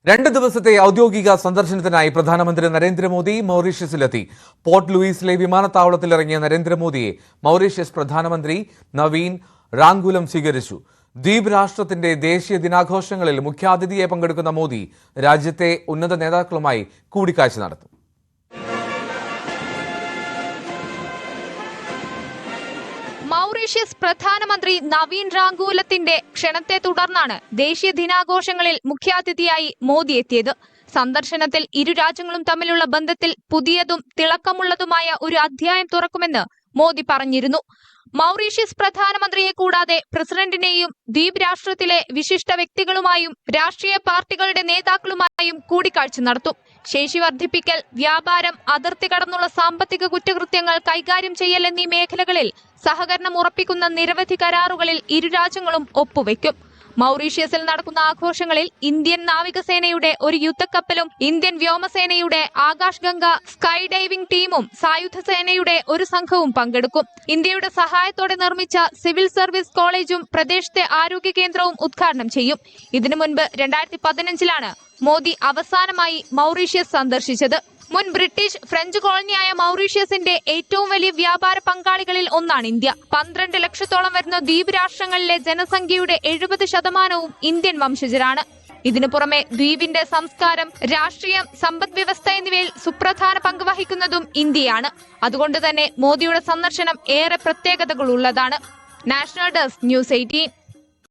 2 ദിവസത്തെ ഔദ്യോഗിക സന്ദർശനത്തിനായി പ്രധാനമന്ത്രി നരേന്ദ്രമോദി മൗറീഷ്യസിലെത്തി. പോർട്ട് ലൂയിസിലെ വിമാനത്താവളത്തിൽ ഇറങ്ങിയ നരേന്ദ്രമോദിയെ മൗറീഷ്യസ് പ്രധാനമന്ത്രി നവീൻ റാങ്കുലം സ്വീകരിച്ചു. ദ്വീപ് രാഷ്ട്രത്തിന്റെ ദേശീയ ദിനാഘോഷങ്ങളിൽ മുഖ്യാതിഥിയെ പങ്കെടുക്കുന്ന മോദി രാജ്യത്തെ ഉന്നത നേതാക്കളുമായി കൂടിക്കാഴ്ച നടത്തും. മൗറീഷ്യസ് പ്രധാനമന്ത്രി നവീൻ റാങ്കുലത്തിന്റെ ക്ഷണത്തെ തുടർന്നാണ് ദേശീയ ദിനാഘോഷങ്ങളിൽ മുഖ്യാതിഥിയായി മോദി എത്തിയത്. സന്ദർശനത്തിൽ ഇരു രാജ്യങ്ങളും തമ്മിലുള്ള ബന്ധത്തിൽ പുതിയതും തിളക്കമുള്ളതുമായ ഒരു അധ്യായം തുറക്കുമെന്ന് മോദി പറഞ്ഞിരുന്നു. മൗറീഷ്യസ് പ്രധാനമന്ത്രിയെ കൂടാതെ പ്രസിഡന്റിനെയും ദ്വീപ് രാഷ്ട്രത്തിലെ വിശിഷ്ട വ്യക്തികളുമായും രാഷ്ട്രീയ പാർട്ടികളുടെ നേതാക്കളുമായും കൂടിക്കാഴ്ച നടത്തും. ശേഷി വർദ്ധിപ്പിക്കൽ, വ്യാപാരം, അതിർത്തി കടന്നുള്ള സാമ്പത്തിക കുറ്റകൃത്യങ്ങൾ കൈകാര്യം ചെയ്യൽ എന്നീ മേഖലകളിൽ സഹകരണം ഉറപ്പിക്കുന്ന നിരവധി കരാറുകളിൽ ഇരു രാജ്യങ്ങളും ഒപ്പുവെക്കും. മൗറീഷ്യസിൽ നടക്കുന്ന ആഘോഷങ്ങളിൽ ഇന്ത്യൻ നാവികസേനയുടെ ഒരു യുദ്ധക്കപ്പലും ഇന്ത്യൻ വ്യോമസേനയുടെ ആകാശ് ഗംഗ സ്കൈ ഡൈവിംഗ് ടീമും സായുധ സേനയുടെ ഒരു സംഘവും പങ്കെടുക്കും. ഇന്ത്യയുടെ സഹായത്തോടെ നിർമ്മിച്ച സിവിൽ സർവീസ് കോളേജും പ്രദേശത്തെ ആരോഗ്യ കേന്ദ്രവും ഉദ്ഘാടനം ചെയ്യും. ഇതിനു മുൻപ് 2015 മോദി അവസാനമായി മൗറീഷ്യസ് സന്ദർശിച്ചത്. മുൻ ബ്രിട്ടീഷ് ഫ്രഞ്ച് കോളനിയായ മൗറീഷ്യസിന്റെ ഏറ്റവും വലിയ വ്യാപാര പങ്കാളികളിൽ ഒന്നാണ് ഇന്ത്യ. 12 ലക്ഷത്തോളം വരുന്ന ദ്വീപ് രാഷ്ട്രങ്ങളിലെ ജനസംഖ്യയുടെ 70% ഇന്ത്യൻ വംശജരാണ്. ഇതിനു പുറമെ ദ്വീപിന്റെ സംസ്കാരം, രാഷ്ട്രീയം, സമ്പദ് വ്യവസ്ഥ എന്നിവയിൽ സുപ്രധാന പങ്ക് വഹിക്കുന്നതും ഇന്ത്യയാണ്. അതുകൊണ്ട് തന്നെ മോദിയുടെ സന്ദർശനം ഏറെ പ്രത്യേകതകളുള്ളതാണ്. National desk, news 18.